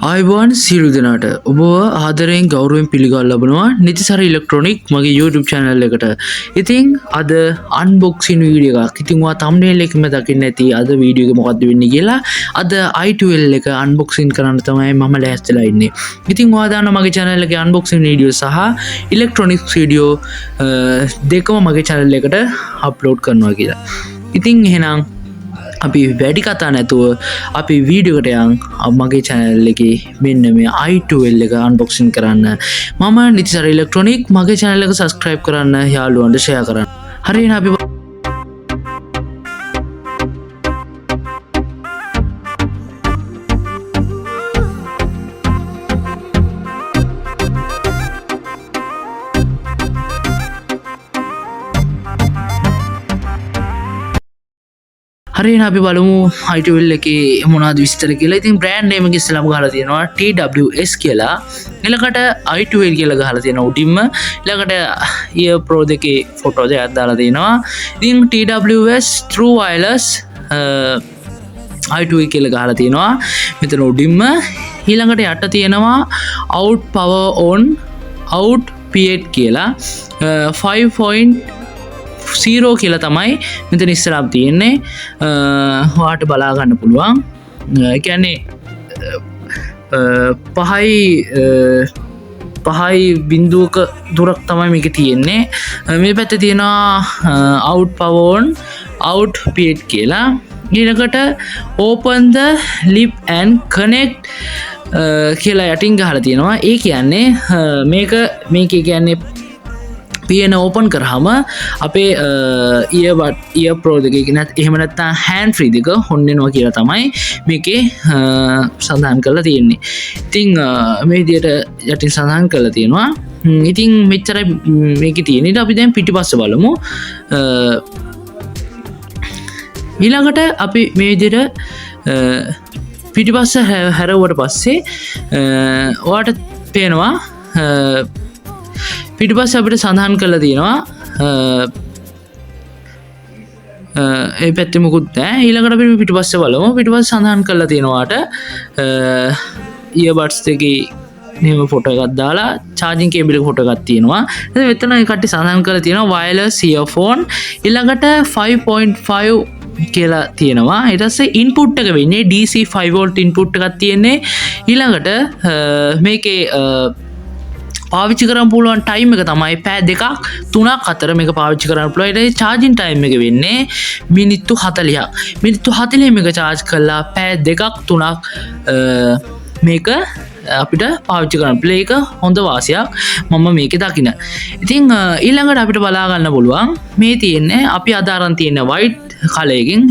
I12 සියලු දෙනාට ඔබ ආදරයෙන් ගෞරවයෙන් පිළිගන්න ලබනවා nithisara electronic මගේ YouTube channel එකට. ඉතින් අද unboxing වීඩියෝ එකක්. ඉතින් ඔයා thumbnail එකෙම දකින්න ඇති අද වීඩියෝ එක මොකක්ද වෙන්නේ කියලා. අද I12 එක unboxing කරන්න තමයි මම ලෑස්තිලා ඉන්නේ. ඉතින් ඔයා දාන්න මගේ channel එකේ unboxing වීඩියෝ සහ electronics වීඩියෝ දෙකම මගේ channel එකට upload කරනවා කියලා. ඉතින් එහෙනම් අපි වැඩි කතා නැතුව අපි වීඩියෝ එකට යන් මගේ channel එකේ මෙන්න මේ I12 එක unboxing කරන්න. මම nithisara electronic මගේ channel එක subscribe කරන්න යාළුවන්ට share කරන්න. හරි එහෙනම් අපි හරි එහෙනම් අපි බලමු I12 එකේ මොනවද විස්තර කියලා. ඉතින් brand name එක ඉස්සෙල්ලාම ගහලා තියෙනවා TWS කියලා. ඊළඟට I12 කියලා ගහලා තියෙනවා උඩින්ම. ඊළඟට ear pro දෙකේ ෆොටෝ දෙකක් දාලා තියෙනවා. ඉතින් TWS true wireless I12 කියලා ගහලා තියෙනවා මෙතන උඩින්ම. ඊළඟට යට තියෙනවා out power on out P8 කියලා 5.0 කියලා තමයි මෙතන ඉස්සරහට තියෙන්නේ. ඔයාට බලා ගන්න පුළුවන්. ඒ කියන්නේ පහයි බිඳුවක දුරක් තමයි මේක තියෙන්නේ. මේ පැත්තේ තියෙනවා out power on out P8 කියලා. ඊළඟට open the lip and connect කියලා යටින් ගහලා තියෙනවා. ඒ කියන්නේ මේක කියන්නේ පියන ඕපන් කරාම අපේ ear pro දෙකේ නැත් එහෙම නැත්නම් hand free දෙක ඔන් වෙනවා කියලා තමයි මේකේ සඳහන් කරලා තියෙන්නේ. ඉතින් මේ විදිහට යටින් සඳහන් කරලා තියෙනවා. ඉතින් මෙච්චරයි මේකේ තියෙන්නේ. ඊට අපි දැන් පිටිපස්ස බලමු. ඊළඟට අපි මේ විදිහට පිටිපස්ස හැරෙවුවට පස්සේ ඔයාලට පේනවා පිටිපස්ස අපිට සඳහන් කරලා තියෙනවා ඒ පැත්තේ මොකුත් නැහැ. ඊළඟට අපි පිටිපස්ස බලමු. පිටිපස්ස සඳහන් කරලා තියෙනවාට earbuds දෙකේ මෙහෙම ෆොටෝ එකක් දාලා charging cable එක ෆොටෝ එකක් තියෙනවා. එතන මෙතන කට්ටිය සඳහන් කරලා තියෙනවා wireless earphone. ඊළඟට 5.5 කියලා තියෙනවා. ඊට පස්සේ input එක වෙන්නේ DC 5 volt input එකක් තියෙන්නේ. ඊළඟට මේකේ පාවිච්චි කරන්න පුළුවන් ටයිම් එක තමයි පැය 2ක් 3ක් අතර මේක පාවිච්චි කරන්න පුළුවන්. ඊට චාර්ජින් ටයිම් එක වෙන්නේ මිනිත්තු 40ක්. මිනිත්තු 40 මේක charge කළා පැය 2ක් 3ක් මේක අපිට පාවිච්චි කරන්න පුළුවන්. ඒක හොඳ වාසියක් මම මේකේ දකින්න. ඉතින් ඊළඟට අපිට බලා ගන්න පුළුවන් මේ තියෙන්නේ අපි අද අරන් තියෙන white color එකෙන්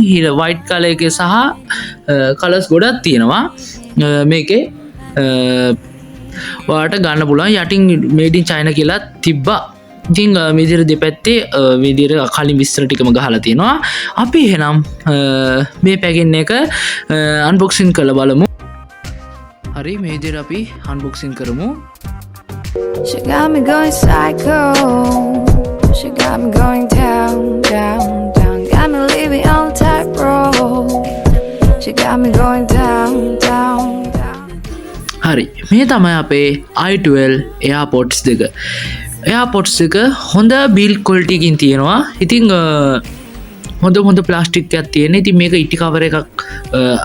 white color එකේ සහ colors ගොඩක් තියෙනවා මේකේ. ඔයාලට ගන්න පුළුවන් යටින් made in China කියලා තිබ්බා. ඉතින් මේ විදිහට දෙපැත්තේ මේ විදිහට කලින් විස්තර ටිකම ගහලා තියෙනවා. අපි එහෙනම් මේ පැකින් එක unboxing කරලා බලමු. හරි මේ විදිහට අපි unboxing කරමු. She got me going psycho. She got me going down, down, down. Got me living on tightrope. She got me going down, down, down. හරි මේ තමයි අපේ I12 airpods දෙක. airpods එක හොඳ build quality එකකින් තියෙනවා. ඉතින් හොඳ ප්ලාස්ටික් එකක් තියෙන. ඉතින් මේක ඉටි කවර් එකක්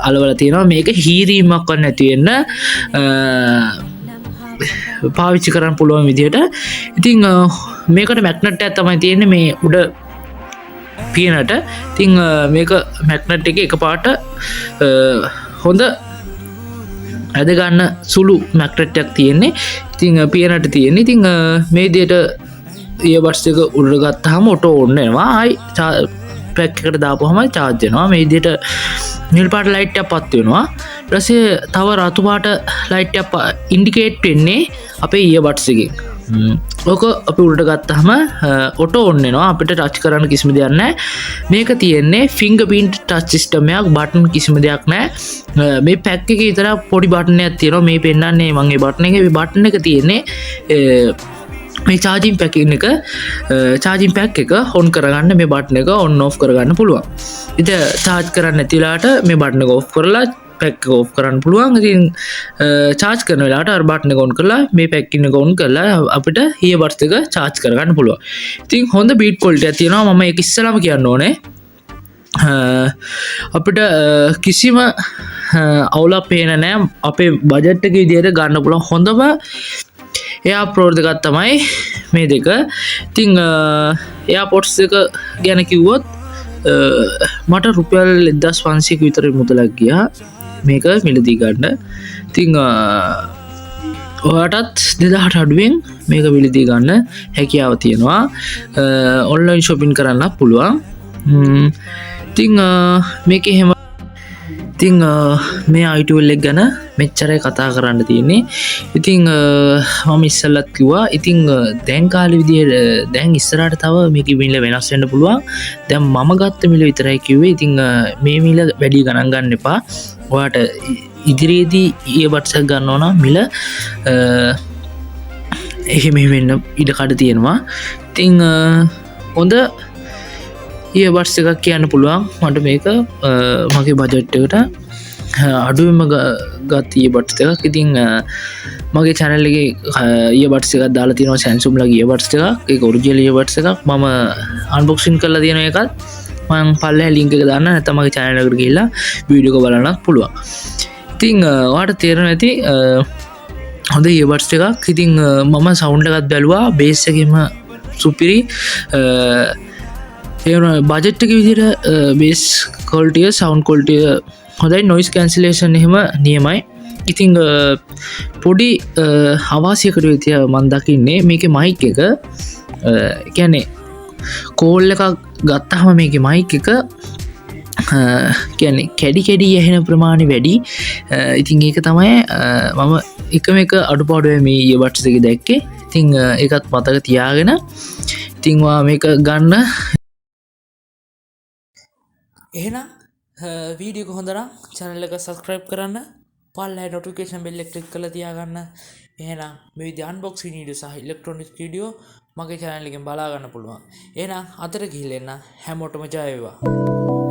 අලවලා තියෙනවා. මේක හීරීමක් වත් නැති වෙන්න පාවිච්චි කරන්න පුළුවන් විදිහට. ඉතින් මේකට මැග්නට් එකක් තමයි තියෙන්නේ මේ උඩ පියනට. ඉතින් මේක මැග්නට් එකේ එකපාරට හොඳ ඇද ගන්න සුළු මැග්නට් එකක් තියෙන්නේ. ඉතින් පියනට තියෙන්නේ. ඉතින් මේ විදිහට earbuds එක උඩට ගත්තාම ඔටෝ ඔන් වෙනවා. ආයි පැක් එකට දාපුවම charge වෙනවා. මේ විදිහට නිල් පාට ලයිට් එකක් පත් වෙනවා. ඊට පස්සේ තව රතු පාට ලයිට් එකක් ඉන්ඩිකේට් වෙන්නේ අපේ earbuds එකෙන්. ඕක අපි උඩට ගත්තාම ඔටෝ ඔන් වෙනවා. අපිට ටච් කරන්න කිසිම දෙයක් නැහැ. මේක තියෙන්නේ fingerprint touch system එකක්. බටන් කිසිම දෙයක් නැහැ. මේ පැක් එකේ විතර පොඩි බටන් එකක් තියෙනවා. මේ පෙන්නන්නේ මම ඒ බටන් එකේ. මේ බටන් එක තියෙන්නේ මේ charging pack එක on කරගන්න මේ බටන් එක on off කරගන්න පුළුවන්. ඉතින් charge කරන්න නැති වෙලාවට මේ බටන් එක off කරලා පැක් ඕෆ් කරන්න පුළුවන්. ඉතින් චාර්ජ් කරන වෙලාවට අර බටන් එක ඔන් කරලා මේ පැක් එක ඔන් කරලා අපිට earbuds එක චාර්ජ් කරගන්න පුළුවන්. ඉතින් හොඳ බීට් ක්වොලිටි එකක් තියෙනවා. මම ඒක ඉස්සෙල්ලාම කියන්න ඕනේ. අපිට කිසිම අවුලක් පේන නෑ. අපේ බජට් එක විදිහට ගන්න පුළුවන් හොඳම එයාපෝඩ්ස් එකක් තමයි මේ දෙක. ඉතින් එයාපොඩ්ස් එක ගැන කිව්වොත් මට රුපියල් 1500ක විතර මුදලක් ගියා මේක මිලදී ගන්න. ඉතින් ඔයාටත් 2000 අඩුවෙන් මේක මිලදී ගන්න හැකියාව තියෙනවා. ඔන්ලයින් shopping කරන්න පුළුවන්. ඉතින් මේක එහෙම ඉතිං මේ I12 ගැන මෙච්චරයි කතා කරන්න තියෙන්නේ. ඉතිං මම ඉස්සල්ලත් කිව්වා. ඉතිං දැන් කාලෙ විදියට දැන් ඉස්සරහට තව මේක මිල වෙනස් වෙන්න පුළුවන්. දැන් මම ගත්ත මිල විතරයි කිව්වේ. ඉතිං මේ මිල වැඩි ගණන් ගන්න එපා. ඔයාට ඉදිරියේදී earbuds එකක් ගන්න ඕන මිල එහෙම වෙන්න ඉඩ කඩ තියෙනවා. ඉතිං හොඳ earbuds එකක් කියන්න පුළුවන් මට මේක මගේ බජට් එකට අඩුවෙන්ම ගත් earbuds එකක්. ඉතින් මගේ channel එකේ earbuds එකක් දාලා තියෙනවා Samsung ලගේ earbuds එකක්. ඒක original earbuds එකක්. මම unboxing කරලා තියෙන එකත් මම පල්ලෙහා link එක දාන්න. නැත්නම් මගේ channel එකට ගිහිල්ලා වීඩියෝ එක බලන්න පුළුවන්. ඉතින් ඔයාලට තේරෙනවා ඇති හොඳ earbuds එකක්. ඉතින් මම sound එකත් බැලුවා bass එකෙම සුපිරි බජට් එක විදිහට බේස් ක්වොලිටිය සවුන්ඩ් ක්වොලිටිය හොඳයි. නොයිස් කැන්සලේෂන් එහෙම නියමයි. ඉතින් පොඩි අවාසියකට විදිය මම දකින්නේ මේකේ මයික් එක කියන්නේ කෝල් එකක් ගත්තාම මේකේ මයික් එක කියන්නේ කැඩි කැඩි ඇහෙන ප්‍රමාණය වැඩි. ඉතින් ඒක තමයි මම එකම එක අඩුපාඩුව මේ earbuds එකේ දැක්කේ. ඉතින් ඒකත් මතක තියාගෙන ඉතින් මේක ගන්න. එහෙනම් වීඩියෝ එක හොඳ නම් channel එක subscribe කරන්න. පල්ලෙහා notification bell එක click කරලා තියාගන්න. එහෙනම් මේ විදිහ unboxing video සහ electronics video මගේ channel එකෙන් බලා ගන්න පුළුවන්. එහෙනම් අතට ගිහින් එන්න හැමෝටම ජය වේවා.